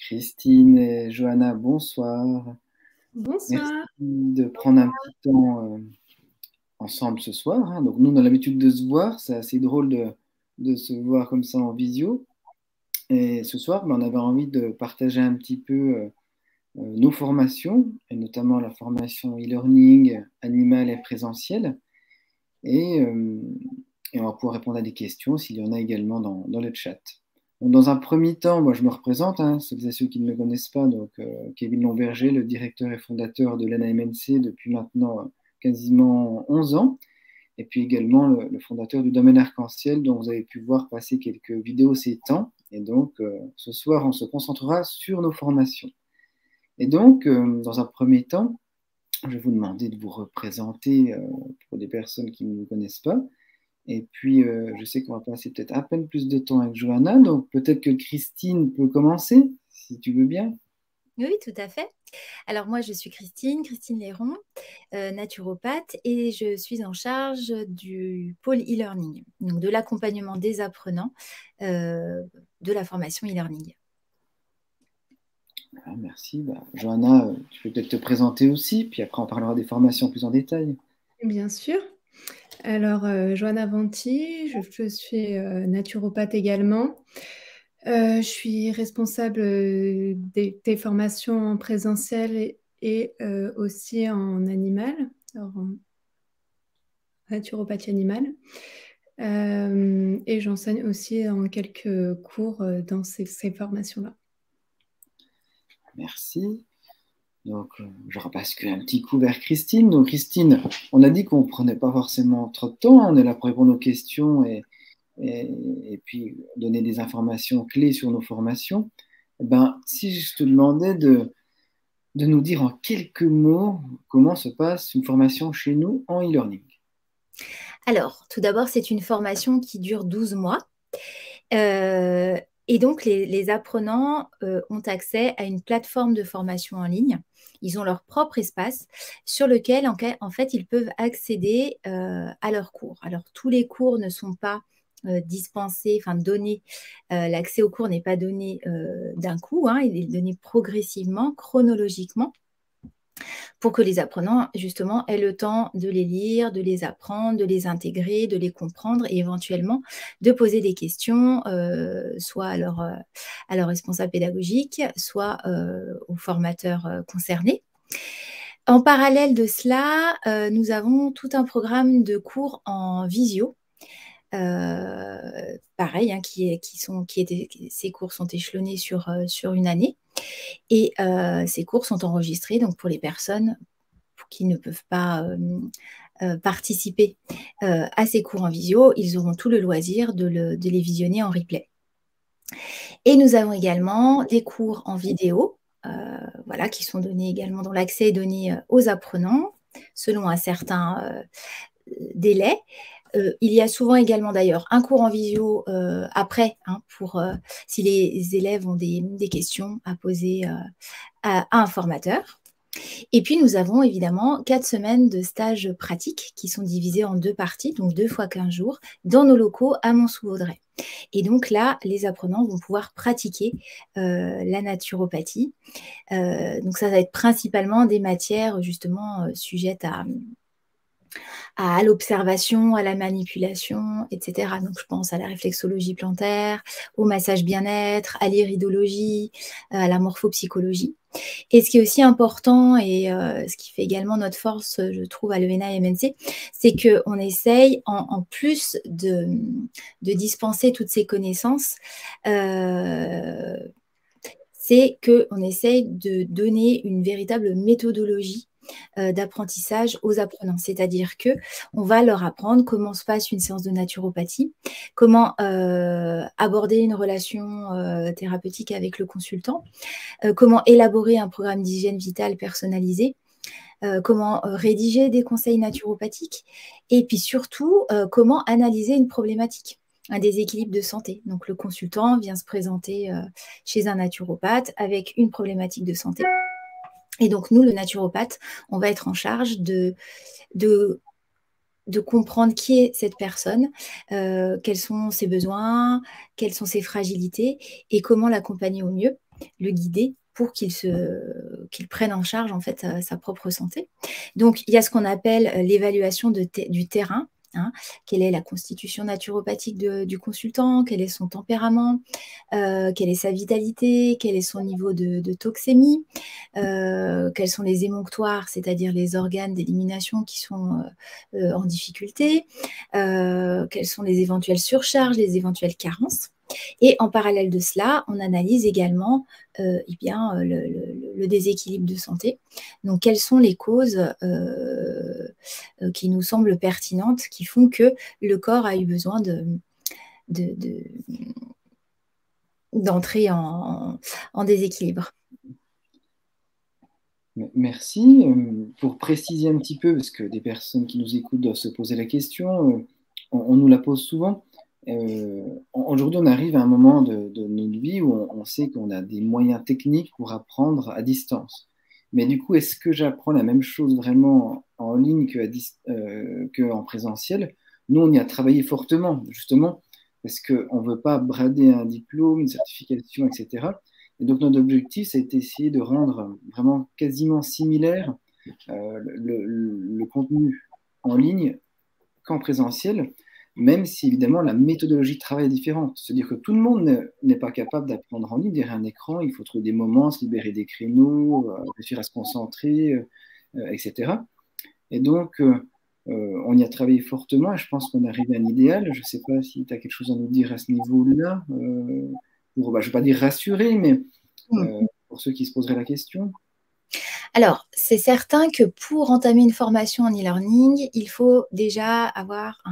Christine et Johanna, bonsoir. Merci Bonsoir. de prendre un petit temps ensemble ce soir, hein. Donc nous, on a l'habitude de se voir, c'est assez drôle de se voir comme ça en visio. Et ce soir, ben, on avait envie de partager un petit peu nos formations, et notamment la formation e-learning animale et présentielle. Et, euh, et on va pouvoir répondre à des questions s'il y en a également dans le chat. Donc, dans un premier temps, moi je me représente, hein, celles et ceux qui ne me connaissent pas, donc Kevin Lomberger, le directeur et fondateur de l'NAMNC depuis maintenant quasiment 11 ans, et puis également le fondateur du domaine arc-en-ciel, dont vous avez pu voir passer quelques vidéos ces temps. Et donc ce soir, on se concentrera sur nos formations. Et donc, dans un premier temps, je vais vous demander de vous représenter pour des personnes qui ne vous connaissent pas. Et puis, je sais qu'on va passer peut-être à peine plus de temps avec Johanna, donc peut-être que Christine peut commencer, si tu veux bien. Oui, tout à fait. Alors moi, je suis Christine Léron, naturopathe, et je suis en charge du pôle e-learning, donc de l'accompagnement des apprenants euh, de la formation e-learning. Ah, merci. Bah, Johanna, tu peux peut-être te présenter aussi, puis après on parlera des formations plus en détail. Bien sûr. Alors, Joanna Vanti, je suis naturopathe également. Je suis responsable des formations en présentiel et aussi en animal, alors en naturopathie animale. Et j'enseigne aussi en quelques cours dans ces formations-là. Merci. Donc, je repasse un petit coup vers Christine. Donc, Christine, on a dit qu'on ne prenait pas forcément trop de temps, hein. On est là pour répondre aux questions et puis donner des informations clés sur nos formations. Eh ben, si je te demandais de nous dire en quelques mots comment se passe une formation chez nous en e-learning. Alors, tout d'abord, c'est une formation qui dure 12 mois. Et donc, les apprenants ont accès à une plateforme de formation en ligne. Ils ont leur propre espace sur lequel, en fait, ils peuvent accéder à leurs cours. Alors, tous les cours ne sont pas dispensés, enfin donnés. L'accès aux cours n'est pas donné d'un coup, hein, il est donné progressivement, chronologiquement, pour que les apprenants, justement, aient le temps de les lire, de les apprendre, de les intégrer, de les comprendre et éventuellement de poser des questions, soit à leur responsable pédagogique, soit aux formateurs concernés. En parallèle de cela, nous avons tout un programme de cours en visio. Pareil, hein, ces cours sont échelonnés sur une année. Et ces cours sont enregistrés donc pour les personnes qui ne peuvent pas participer à ces cours en visio. Ils auront tout le loisir de les visionner en replay. Et nous avons également des cours en vidéo, voilà, qui sont donnés également, dont l'accès est donné aux apprenants selon un certain délai. Il y a souvent également d'ailleurs un cours en visio après, hein, pour si les élèves ont des questions à poser à un formateur. Et puis, nous avons évidemment 4 semaines de stages pratiques qui sont divisés en 2 parties, donc 2 fois 15 jours, dans nos locaux à Mont-sous-Vaudrey. Et donc là, les apprenants vont pouvoir pratiquer la naturopathie. Donc ça va être principalement des matières justement sujettes à l'observation, à la manipulation, etc. Donc, je pense à la réflexologie plantaire, au massage bien-être, à l'iridologie, à la morphopsychologie. Et ce qui est aussi important et ce qui fait également notre force, je trouve, à l'ENA-MNC, c'est qu'on essaye, en plus de dispenser toutes ces connaissances, c'est qu'on essaye de donner une véritable méthodologie d'apprentissage aux apprenants. C'est-à-dire qu'on va leur apprendre comment se passe une séance de naturopathie, comment aborder une relation thérapeutique avec le consultant, comment élaborer un programme d'hygiène vitale personnalisé, comment rédiger des conseils naturopathiques et puis surtout comment analyser une problématique, un déséquilibre de santé. Donc le consultant vient se présenter chez un naturopathe avec une problématique de santé. Et donc nous, le naturopathe, on va être en charge de comprendre qui est cette personne, quels sont ses besoins, quelles sont ses fragilités et comment l'accompagner au mieux le guider pour qu'il prenne en charge en fait sa propre santé. Donc, il y a ce qu'on appelle l'évaluation du terrain. Hein, quelle est la constitution naturopathique du consultant, quel est son tempérament, quelle est sa vitalité, quel est son niveau de toxémie, quels sont les émonctoires, c'est-à-dire les organes d'élimination qui sont en difficulté, quelles sont les éventuelles surcharges, les éventuelles carences. Et en parallèle de cela, on analyse également le déséquilibre de santé. Donc, quelles sont les causes qui nous semblent pertinentes, qui font que le corps a eu besoin d'entrer en déséquilibre. Merci. Pour préciser un petit peu, parce que des personnes qui nous écoutent doivent se poser la question, on nous la pose souvent. Aujourd'hui, on arrive à un moment de notre vie où on sait qu'on a des moyens techniques pour apprendre à distance. Mais du coup, est-ce que j'apprends la même chose vraiment en ligne qu'en présentiel? Nous, on y a travaillé fortement, justement, parce qu'on ne veut pas brader un diplôme, une certification, etc. Et donc, notre objectif, c'est d'essayer de rendre vraiment quasiment similaire le contenu en ligne qu'en présentiel, même si évidemment la méthodologie de travail est différente. C'est-à-dire que tout le monde n'est pas capable d'apprendre en ligne derrière un écran. Il faut trouver des moments, se libérer des créneaux, réussir à se concentrer, etc. Et donc, on y a travaillé fortement et je pense qu'on arrive à un idéal. Je ne sais pas si tu as quelque chose à nous dire à ce niveau-là, je ne vais pas dire rassurer, mais pour ceux qui se poseraient la question. Alors, c'est certain que pour entamer une formation en e-learning, il faut déjà avoir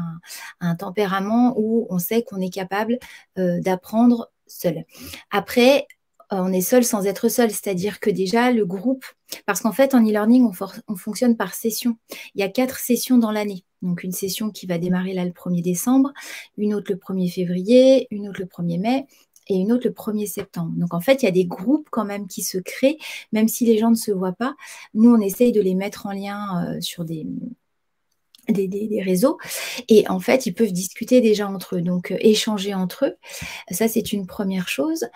un tempérament où on sait qu'on est capable d'apprendre seul. Après, on est seul sans être seul, c'est-à-dire que déjà le groupe, parce qu'en fait en e-learning, on fonctionne par session. Il y a 4 sessions dans l'année. Donc une session qui va démarrer là le 1er décembre, une autre le 1er février, une autre le 1er mai, et une autre le 1er septembre. Donc, en fait, il y a des groupes quand même qui se créent, même si les gens ne se voient pas. Nous, on essaye de les mettre en lien sur des réseaux. Et en fait, ils peuvent discuter déjà entre eux, donc échanger entre eux. Ça, c'est une première chose.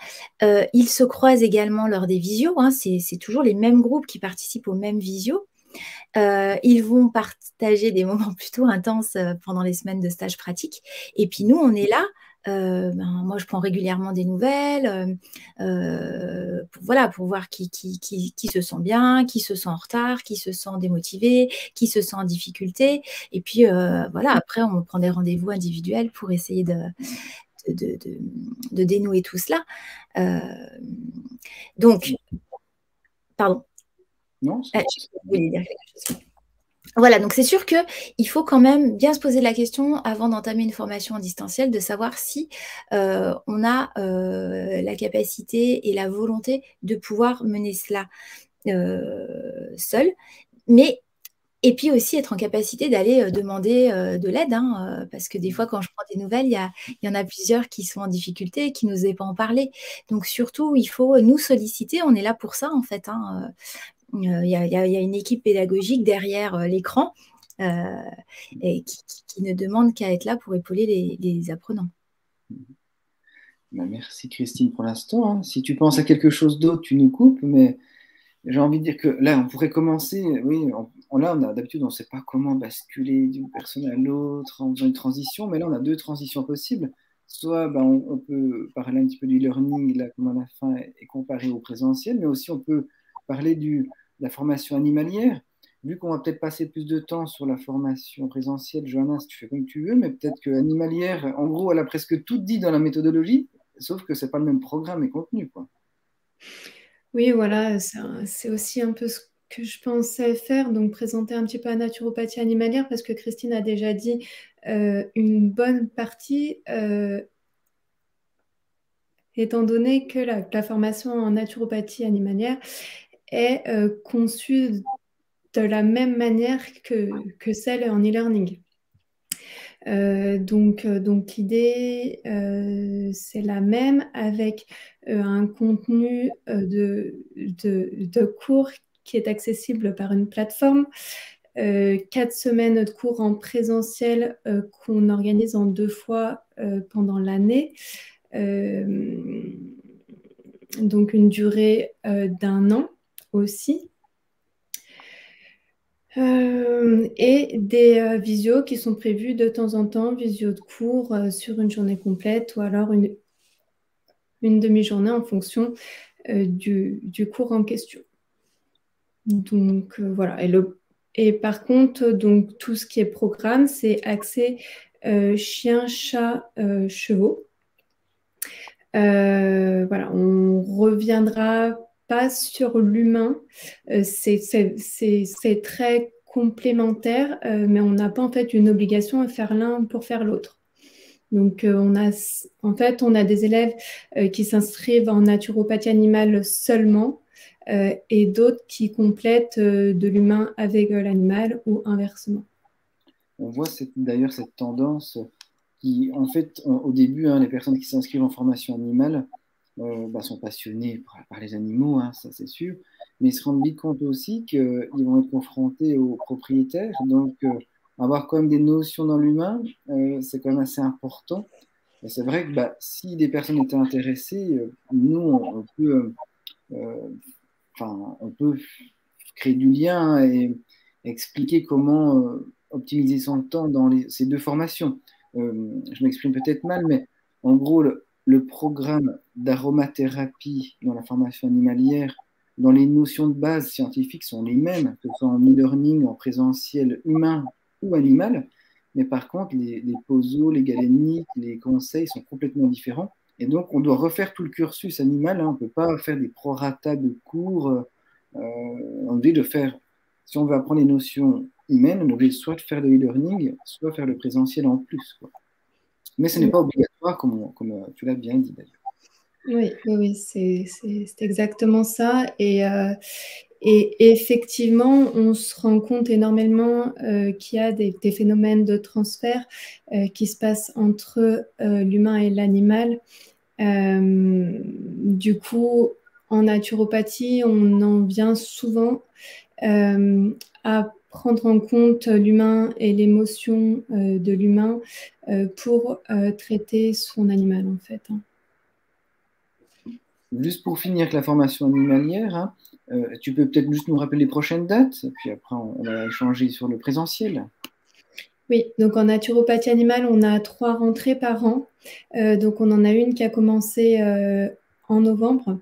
Ils se croisent également lors des visios. Hein. C'est toujours les mêmes groupes qui participent aux mêmes visios. Ils vont partager des moments plutôt intenses pendant les semaines de stage pratique. Et puis nous, on est là. Moi, je prends régulièrement des nouvelles pour voir qui se sent bien, qui se sent en retard, qui se sent démotivé, qui se sent en difficulté. Et puis, après, on prend des rendez-vous individuels pour essayer de dénouer tout cela. Donc, pardon. Non, je voulais dire quelque chose. Voilà, donc c'est sûr qu'il faut quand même bien se poser la question avant d'entamer une formation en distanciel, de savoir si on a la capacité et la volonté de pouvoir mener cela seul. Et puis aussi être en capacité d'aller demander de l'aide, hein, parce que des fois, quand je prends des nouvelles, il y en a plusieurs qui sont en difficulté et qui n'osaient pas en parler. Donc surtout, il faut nous solliciter, on est là pour ça en fait, hein. Il y a une équipe pédagogique derrière l'écran et qui ne demande qu'à être là pour épauler les apprenants. Merci Christine pour l'instant. Hein. Si tu penses à quelque chose d'autre, tu nous coupes, mais j'ai envie de dire que là, on pourrait commencer. Oui, d'habitude, on ne sait pas comment basculer d'une personne à l'autre en faisant une transition, mais là, on a 2 transitions possibles. Soit on peut parler un petit peu du learning, là, comme à la fin, et comparer au présentiel, mais aussi on peut parler de la formation animalière. Vu qu'on va peut-être passer plus de temps sur la formation présentielle, Johanna, si tu fais comme tu veux, mais peut-être que animalière, en gros, elle a presque tout dit dans la méthodologie, sauf que ce n'est pas le même programme et contenu, quoi. Oui, voilà, c'est aussi un peu ce que je pensais faire, donc présenter un petit peu la naturopathie animalière, parce que Christine a déjà dit une bonne partie, étant donné que la formation en naturopathie animalière est conçue de la même manière que celle en e-learning. Donc l'idée, c'est la même avec un contenu de cours qui est accessible par une plateforme, 4 semaines de cours en présentiel qu'on organise en 2 fois pendant l'année. donc une durée d'1 an aussi. Et des visios qui sont prévus de temps en temps, visios de cours sur une journée complète ou alors une demi-journée en fonction du cours en question. Donc voilà. Et par contre, donc, tout ce qui est programme, c'est axé chiens, chats, chevaux. Voilà, on reviendra pas sur l'humain. C'est très complémentaire, mais on n'a pas en fait une obligation à faire l'un pour faire l'autre. Donc, on a des élèves qui s'inscrivent en naturopathie animale seulement et d'autres qui complètent de l'humain avec l'animal ou inversement. On voit d'ailleurs cette tendance qui, en fait, au début, les personnes qui s'inscrivent en formation animale sont passionnées par les animaux, ça c'est sûr, mais ils se rendent vite compte aussi qu'ils vont être confrontés aux propriétaires, donc avoir quand même des notions dans l'humain, c'est quand même assez important. Et c'est vrai que si des personnes étaient intéressées, nous, on peut créer du lien et expliquer comment optimiser son temps dans ces deux formations. Je m'exprime peut-être mal, mais en gros, le programme d'aromathérapie dans la formation animalière, dans les notions de base scientifiques sont les mêmes, que ce soit en e-learning, en présentiel humain ou animal, mais par contre, les POSO, les galéniques, les conseils sont complètement différents. Et donc, on doit refaire tout le cursus animal. On ne peut pas faire des prorata de cours. On dit de faire, si on veut apprendre les notions humaines, on est obligé soit de faire de l'e-learning, soit faire le présentiel en plus, quoi. Mais ce n'est pas obligatoire, comme tu l'as bien dit d'ailleurs. Oui, c'est exactement ça. Et effectivement, on se rend compte énormément qu'il y a des phénomènes de transfert qui se passent entre l'humain et l'animal. Du coup, en naturopathie, on en vient souvent à prendre en compte l'humain et l'émotion de l'humain pour traiter son animal, en fait. Juste pour finir avec la formation animalière, tu peux peut-être juste nous rappeler les prochaines dates, puis après on va échanger sur le présentiel. Oui, donc en naturopathie animale, on a 3 rentrées par an. Donc on en a une qui a commencé en novembre.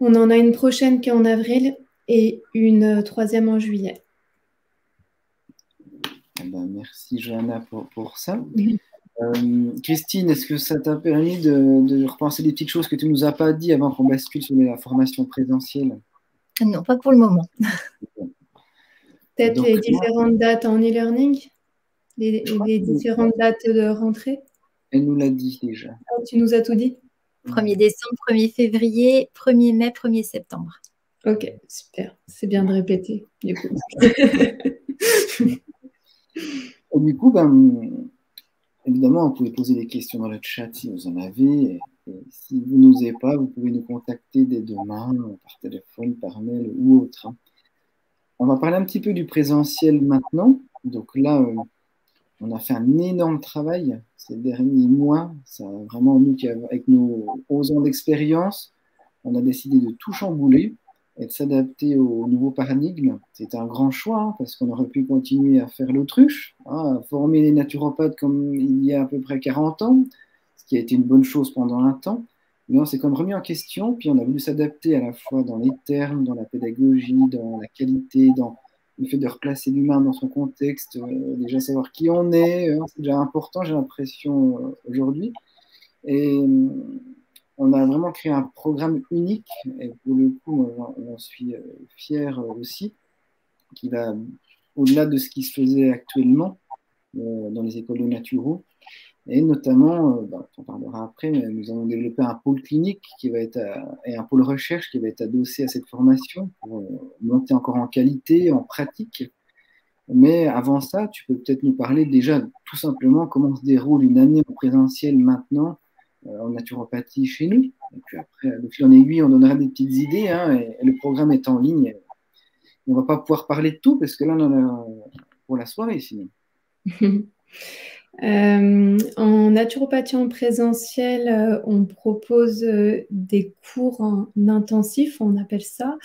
On en a une prochaine qui est en avril et une 3e en juillet. Merci Johanna pour ça. Christine, est-ce que ça t'a permis de repenser des petites choses que tu ne nous as pas dit avant qu'on bascule sur la formation présentielle? Non, pas pour le moment. Peut-être les différentes dates en e-learning, les différentes dates de rentrée? Elle nous l'a dit déjà. Ah, tu nous as tout dit? 1er décembre, 1er février, 1er mai, 1er septembre. Ok, super. C'est bien de répéter, du coup. Et du coup, évidemment, vous pouvez poser des questions dans le chat si vous en avez. Et si vous n'osez pas, vous pouvez nous contacter dès demain, par téléphone, par mail ou autre. On va parler un petit peu du présentiel maintenant. Donc là, on a fait un énorme travail ces derniers mois. Ça, vraiment, nous, avec nos 11 ans d'expérience, on a décidé de tout chambouler et de s'adapter au nouveau paradigme. C'était un grand choix parce qu'on aurait pu continuer à faire l'autruche, à former les naturopathes comme il y a à peu près 40 ans, ce qui a été une bonne chose pendant un temps. Mais on s'est comme remis en question, puis on a voulu s'adapter à la fois dans les termes, dans la pédagogie, dans la qualité, dans le fait de replacer l'humain dans son contexte, déjà savoir qui on est, c'est déjà important, j'ai l'impression, aujourd'hui. Et on a vraiment créé un programme unique, et pour le coup, on suis fier aussi, qui va au-delà de ce qui se faisait actuellement dans les écoles de naturo. Et notamment, on en parlera après, mais nous allons développer un pôle clinique et un pôle recherche qui va être adossé à cette formation pour monter encore en qualité, en pratique. Mais avant ça, tu peux peut-être nous parler déjà tout simplement comment se déroule une année en présentiel maintenant en naturopathie chez nous. Et puis après, de fil en aiguille, on donnera des petites idées, et le programme est en ligne. Et on ne va pas pouvoir parler de tout parce que là, on en a pour la soirée sinon. En naturopathie en présentiel, on propose des cours en intensif, on appelle ça,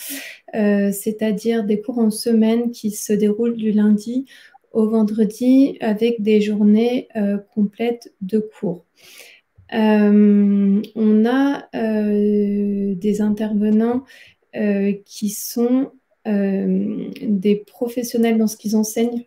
c'est-à-dire des cours en semaine qui se déroulent du lundi au vendredi avec des journées complètes de cours. On a des intervenants qui sont des professionnels dans ce qu'ils enseignent.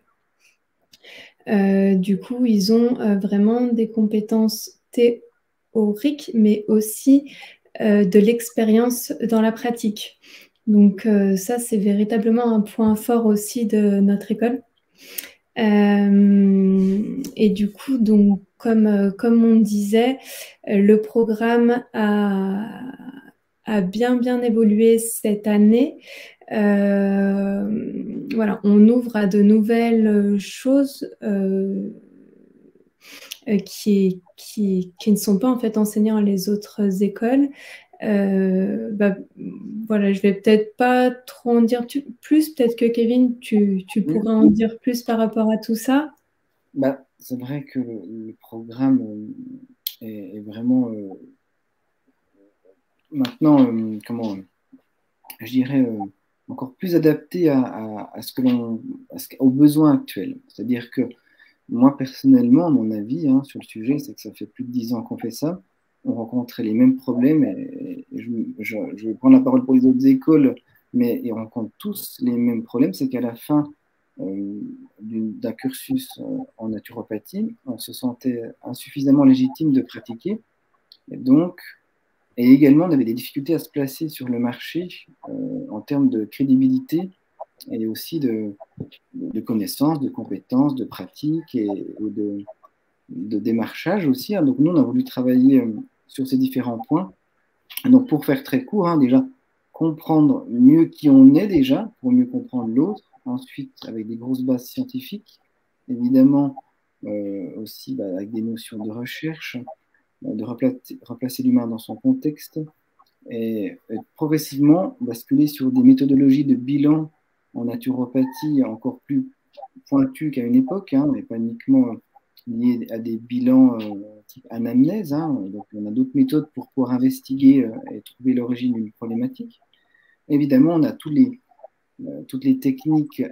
Du coup, ils ont vraiment des compétences théoriques, mais aussi de l'expérience dans la pratique. Donc ça, c'est véritablement un point fort aussi de notre école. Et du coup, donc, comme on disait, le programme a bien évolué cette année. Voilà, on ouvre à de nouvelles choses qui ne sont pas en fait enseignées dans les autres écoles. Voilà, je vais peut-être pas trop en dire plus. Peut-être que Kevin, tu pourrais en dire plus par rapport à tout ça. C'est vrai que le programme est vraiment maintenant, comment je dirais, encore plus adapté à ce que aux besoins actuels. C'est-à-dire que moi, personnellement, mon avis sur le sujet, c'est que ça fait plus de 10 ans qu'on fait ça. On rencontre les mêmes problèmes et je vais prendre la parole pour les autres écoles, mais ils rencontrent tous les mêmes problèmes. C'est qu'à la fin d'un cursus en naturopathie, on se sentait insuffisamment légitime de pratiquer. Et également, on avait des difficultés à se placer sur le marché en termes de crédibilité et aussi de connaissances, de compétences, de pratiques et de démarchage aussi. Donc nous, on a voulu travailler sur ces différents points. Donc pour faire très court, déjà, comprendre mieux qui on est déjà, pour mieux comprendre l'autre. Ensuite, avec des grosses bases scientifiques. Évidemment, aussi avec des notions de recherche, de replacer l'humain dans son contexte et progressivement basculer sur des méthodologies de bilan en naturopathie encore plus pointues qu'à une époque, mais pas uniquement liées à des bilans type anamnèse. Donc on a d'autres méthodes pour pouvoir investiguer et trouver l'origine d'une problématique. Évidemment, on a toutes les techniques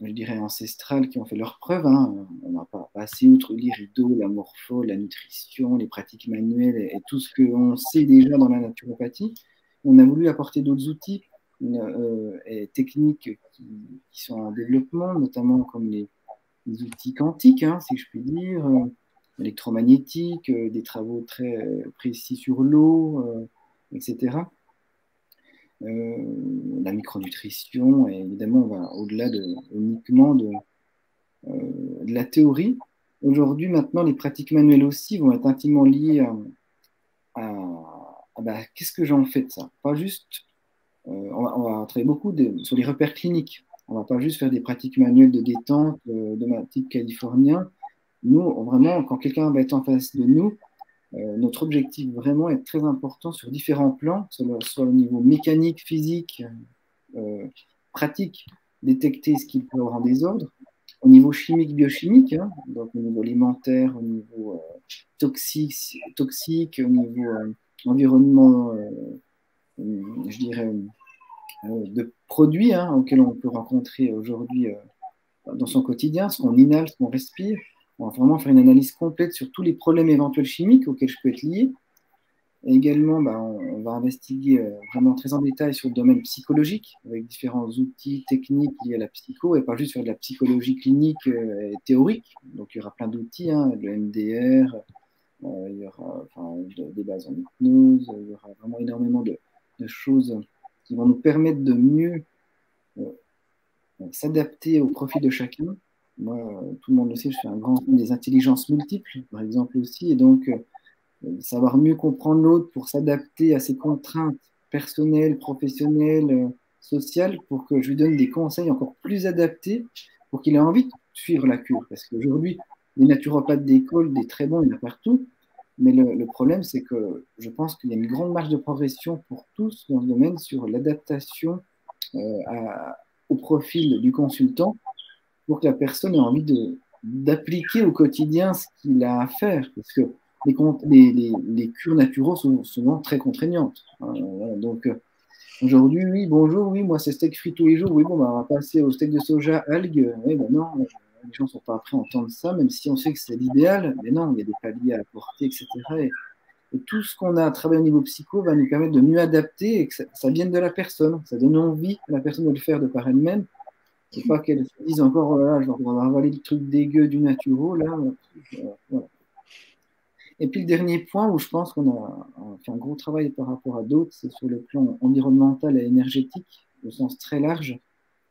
je dirais ancestrales qui ont fait leurs preuves. On n'a pas passé outre l'irido, la morpho, la nutrition, les pratiques manuelles et tout ce qu'on sait déjà dans la naturopathie. On a voulu apporter d'autres outils et techniques qui sont en développement, notamment comme les outils quantiques, si je puis dire, électromagnétiques, des travaux très précis sur l'eau, etc. La micronutrition, et évidemment, on va au-delà uniquement de la théorie. Aujourd'hui, maintenant, les pratiques manuelles aussi vont être intimement liées à qu'est-ce que j'en fais de ça. Pas juste, on va travailler beaucoup sur les repères cliniques. On va pas juste faire des pratiques manuelles de détente de ma type californien. Nous, vraiment, quand quelqu'un va être en face de nous, notre objectif vraiment est très important sur différents plans, soit au niveau mécanique, physique, pratique, détecter ce qu'il peut avoir en désordre, au niveau chimique, biochimique, donc au niveau alimentaire, au niveau toxique, au niveau environnement, je dirais, de produits auxquels on peut rencontrer aujourd'hui dans son quotidien, ce qu'on inhale, ce qu'on respire. On va vraiment faire une analyse complète sur tous les problèmes éventuels chimiques auxquels je peux être lié. Et également, on va investiguer vraiment très en détail sur le domaine psychologique, avec différents outils techniques liés à la psycho, et pas juste sur de la psychologie clinique et théorique. Donc il y aura plein d'outils, le MDR, il y aura des bases en hypnose, il y aura vraiment énormément de choses qui vont nous permettre de mieux s'adapter au profil de chacun. Moi, tout le monde le sait, je suis un grand fan des intelligences multiples, par exemple aussi, et donc savoir mieux comprendre l'autre pour s'adapter à ses contraintes personnelles, professionnelles, sociales, pour que je lui donne des conseils encore plus adaptés pour qu'il ait envie de suivre la cure. Parce qu'aujourd'hui, les naturopathes d'école, des très bons, il y en a partout, mais le problème, c'est que je pense qu'il y a une grande marge de progression pour tous dans ce domaine sur l'adaptation au profil du consultant pour que la personne ait envie de d'appliquer au quotidien ce qu'il a à faire, parce que les cures naturelles sont souvent très contraignantes. Voilà. Donc, aujourd'hui, oui, bonjour, oui, moi c'est steak frit tous les jours, oui, bon, bah, on va passer au steak de soja, algues, oui, ben non, les gens ne sont pas prêts à entendre ça, même si on sait que c'est l'idéal, mais non, il y a des paliers à apporter, etc. Et tout ce qu'on a travaillé au niveau psycho va nous permettre de mieux adapter et que ça vienne de la personne, ça donne envie à la personne de le faire de par elle-même. C'est pas qu'elle se dise encore, oh là, on va avaler le truc dégueu du naturo, là. Voilà. Et puis le dernier point où je pense qu'on a fait un gros travail par rapport à d'autres, c'est sur le plan environnemental et énergétique, au sens très large.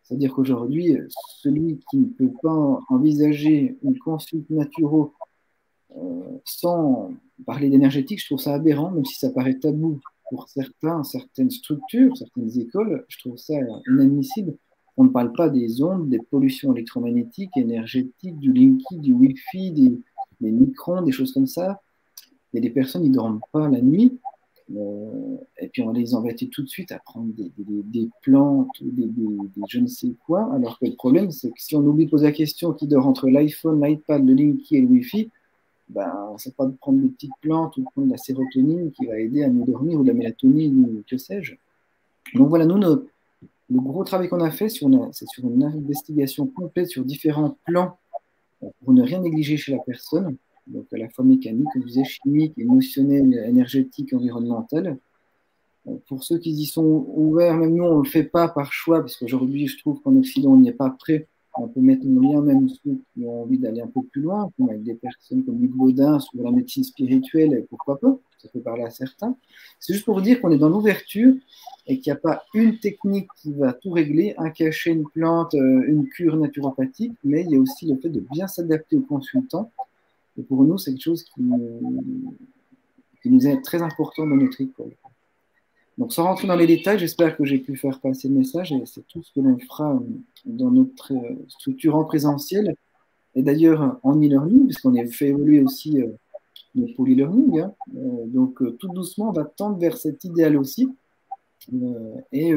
C'est-à-dire qu'aujourd'hui, celui qui ne peut pas envisager une consulte naturo sans parler d'énergétique, je trouve ça aberrant, même si ça paraît tabou pour certaines structures, certaines écoles, je trouve ça inadmissible. On ne parle pas des ondes, des pollutions électromagnétiques, énergétiques, du Linky, du Wi-Fi, des microns, des choses comme ça. Il y a des personnes qui ne dorment pas la nuit, et puis on les embêtait tout de suite à prendre des plantes, des je ne sais quoi, alors que le problème, c'est que si on oublie de poser la question qui dort entre l'iPhone, l'iPad, le Linky et le Wi-Fi, ben, c'est pas de prendre des petites plantes ou de prendre de la sérotonine qui va aider à mieux dormir ou de la mélatonine ou que sais-je. Donc voilà, nous, le gros travail qu'on a fait, c'est sur une investigation complète sur différents plans pour ne rien négliger chez la personne, donc à la fois mécanique, comme je disais, chimique, émotionnelle, énergétique, environnementale. Pour ceux qui y sont ouverts, même nous, on ne le fait pas par choix, parce qu'aujourd'hui, je trouve qu'en Occident, on n'y est pas prêt. On peut mettre en lien même ceux qui ont envie d'aller un peu plus loin, comme avec des personnes comme Luc Baudin sur la médecine spirituelle, et pourquoi pas, ça peut parler à certains. C'est juste pour dire qu'on est dans l'ouverture et qu'il n'y a pas une technique qui va tout régler, un cachet, une plante, une cure naturopathique, mais il y a aussi le fait de bien s'adapter aux consultants. Et pour nous, c'est quelque chose qui nous est très important dans notre école. Donc, sans rentrer dans les détails, j'espère que j'ai pu faire passer le message et c'est tout ce que l'on fera dans notre structure en présentiel et d'ailleurs en e-learning, puisqu'on a fait évoluer aussi le pôle e-learning. Hein. Donc, tout doucement, on va tendre vers cet idéal aussi. Et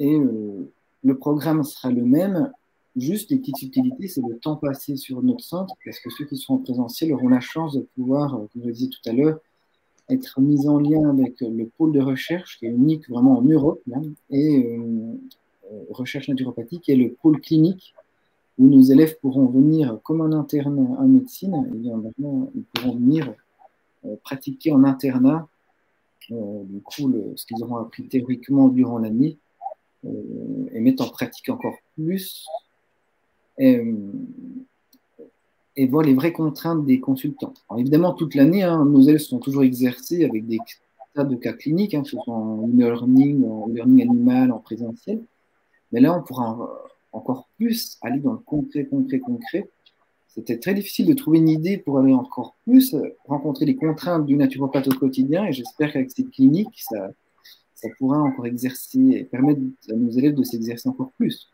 le programme sera le même. Juste les petites subtilités, c'est le temps passé sur notre centre, parce que ceux qui seront en présentiel auront la chance de pouvoir, comme je le disais tout à l'heure, être mis en lien avec le pôle de recherche qui est unique vraiment en Europe, là, et recherche naturopathique, et le pôle clinique où nos élèves pourront venir comme un interne en médecine, et bien maintenant ils pourront venir pratiquer en internat du coup ce qu'ils auront appris théoriquement durant l'année et mettre en pratique encore plus et voir les vraies contraintes des consultants. Alors évidemment, toute l'année, hein, nos élèves sont toujours exercés avec des tas de cas cliniques, hein, que ce soit en e-learning, animal, en présentiel. Mais là, on pourra encore plus aller dans le concret. C'était très difficile de trouver une idée pour aller encore plus rencontrer les contraintes du naturopathe au quotidien. Et j'espère qu'avec cette clinique, ça pourra encore exercer et permettre à nos élèves de s'exercer encore plus.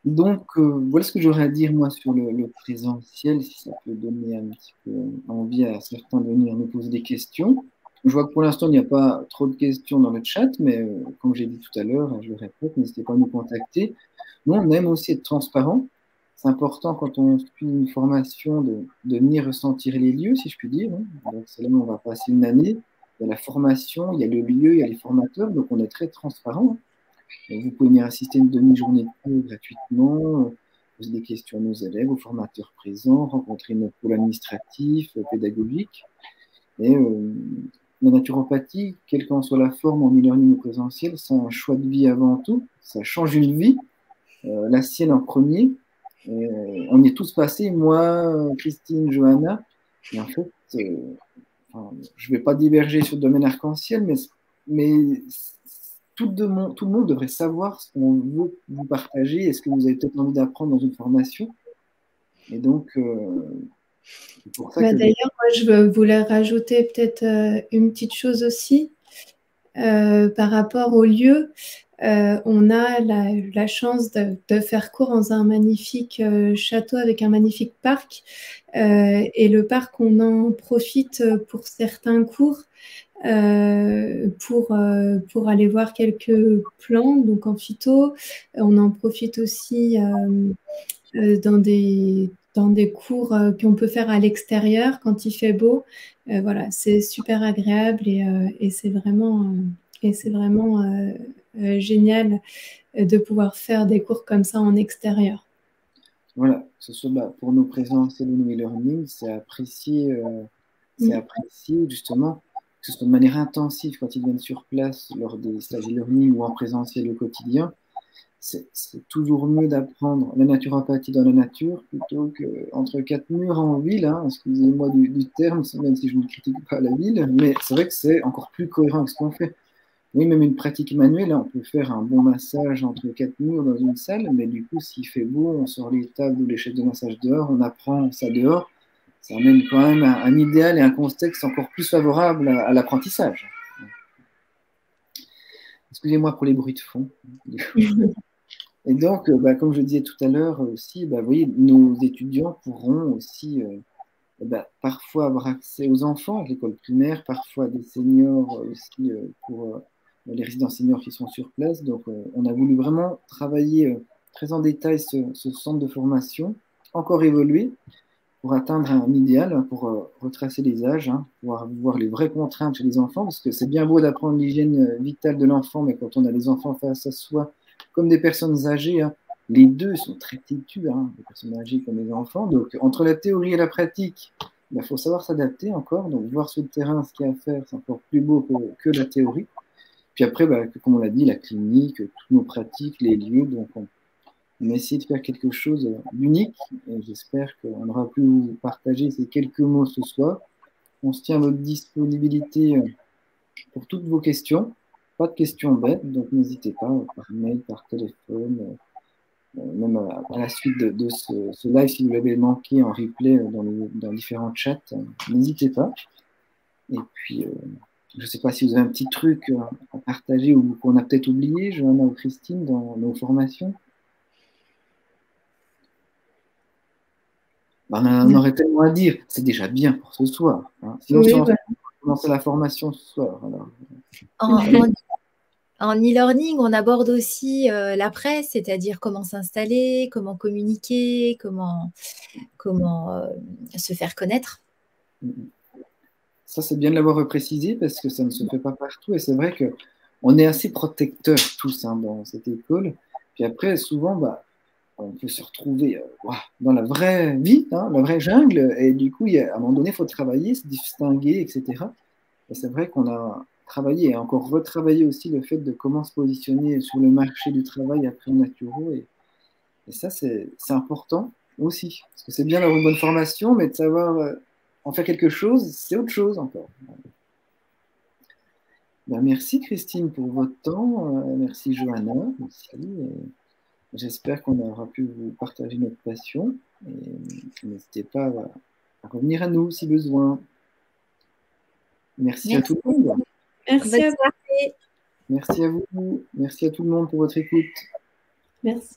Donc, voilà ce que j'aurais à dire, moi, sur le présentiel, si ça peut donner un petit peu envie à certains de venir nous poser des questions. Je vois que pour l'instant, il n'y a pas trop de questions dans le chat, mais comme j'ai dit tout à l'heure, je le répète, n'hésitez pas à nous contacter. Nous, on aime aussi être transparent. C'est important quand on suit une formation de venir ressentir les lieux, si je puis dire. Donc, c'est là où on va passer une année. Il y a la formation, il y a le lieu, il y a les formateurs, donc on est très transparent. Vous pouvez venir assister une demi-journée de cours gratuitement, poser des questions à nos élèves, aux formateurs présents, rencontrer notre pôle administratif, pédagogique. Et la naturopathie, quelle qu'en soit la forme, en e-learning ou présentiel, c'est un choix de vie avant tout. Ça change une vie, la sienne en premier. On y est tous passés, moi, Christine, Johanna. Et en fait, je ne vais pas diverger sur le domaine arc-en-ciel, mais tout le monde devrait savoir ce qu'on veut vous partager et ce que vous avez peut-être envie d'apprendre dans une formation. Et donc, c'est pour ça que... D'ailleurs, moi, je voulais rajouter peut-être une petite chose aussi par rapport au lieu. on a la chance de faire cours dans un magnifique château avec un magnifique parc. Et le parc, on en profite pour certains cours, pour aller voir quelques plantes, donc en phyto. On en profite aussi dans des cours qu'on peut faire à l'extérieur quand il fait beau. Voilà, c'est super agréable et c'est vraiment génial de pouvoir faire des cours comme ça en extérieur. Voilà, que ce soit pour nos présentiels ou nos e-learning, c'est apprécié justement, que ce soit de manière intensive quand ils viennent sur place lors des stages e-learning ou en présentiel au quotidien. C'est toujours mieux d'apprendre la naturopathie dans la nature plutôt qu'entre quatre murs en ville, hein, excusez-moi du terme, même si je ne critique pas la ville, mais c'est vrai que c'est encore plus cohérent avec ce qu'on fait. Oui, même une pratique manuelle, hein, on peut faire un bon massage entre quatre murs dans une salle, mais du coup, s'il fait beau, on sort les tables ou les chaises de massage dehors, on apprend ça dehors, ça amène quand même un idéal et un contexte encore plus favorable à l'apprentissage. Excusez-moi pour les bruits de fond. Et donc, comme je disais tout à l'heure aussi, vous voyez, nos étudiants pourront aussi parfois avoir accès aux enfants de l'école primaire, parfois des seniors aussi pour les résidents seniors qui sont sur place. Donc, on a voulu vraiment travailler très en détail ce centre de formation, encore évoluer pour atteindre un idéal, hein, pour retracer les âges, hein, pouvoir voir les vraies contraintes chez les enfants, parce que c'est bien beau d'apprendre l'hygiène vitale de l'enfant, mais quand on a les enfants face à soi, comme des personnes âgées, hein, les deux sont très têtus, hein, les personnes âgées comme les enfants. Donc, entre la théorie et la pratique, il faut savoir s'adapter encore. Donc, voir sur le terrain ce qu'il y a à faire, c'est encore plus beau que la théorie. Puis après, comme on l'a dit, la clinique, toutes nos pratiques, les lieux. Donc, on a essayé de faire quelque chose d'unique. Et j'espère qu'on aura pu vous partager ces quelques mots ce soir. On se tient à votre disponibilité pour toutes vos questions. Pas de questions bêtes, donc n'hésitez pas, par mail, par téléphone, même à la suite de ce live, si vous l'avez manqué en replay dans différents chats, n'hésitez pas. Et puis, je ne sais pas si vous avez un petit truc à partager ou qu'on a peut-être oublié, Johanna ou Christine, dans nos formations. On aurait tellement à dire, c'est déjà bien pour ce soir. Hein. Sinon, oui, si on commence la formation ce soir. Alors... En e-learning, on aborde aussi l'après, c'est-à-dire comment s'installer, comment communiquer, comment se faire connaître. Ça, c'est bien de l'avoir précisé parce que ça ne se fait pas partout. Et c'est vrai qu'on est assez protecteurs tous hein, dans cette école. Puis après, souvent, on peut se retrouver dans la vraie vie, hein, la vraie jungle. Et du coup, à un moment donné, il faut travailler, se distinguer, etc. Et c'est vrai qu'on a travaillé et encore retravaillé aussi le fait de comment se positionner sur le marché du travail après en naturo. Et ça, c'est important aussi. Parce que c'est bien d'avoir une bonne formation, mais de savoir en faire quelque chose, c'est autre chose encore. Merci Christine pour votre temps. Merci Johanna aussi. J'espère qu'on aura pu vous partager notre passion. Et n'hésitez pas à revenir à nous si besoin. Merci à tout le monde. Merci à vous. Merci à vous. Merci à tout le monde pour votre écoute. Merci.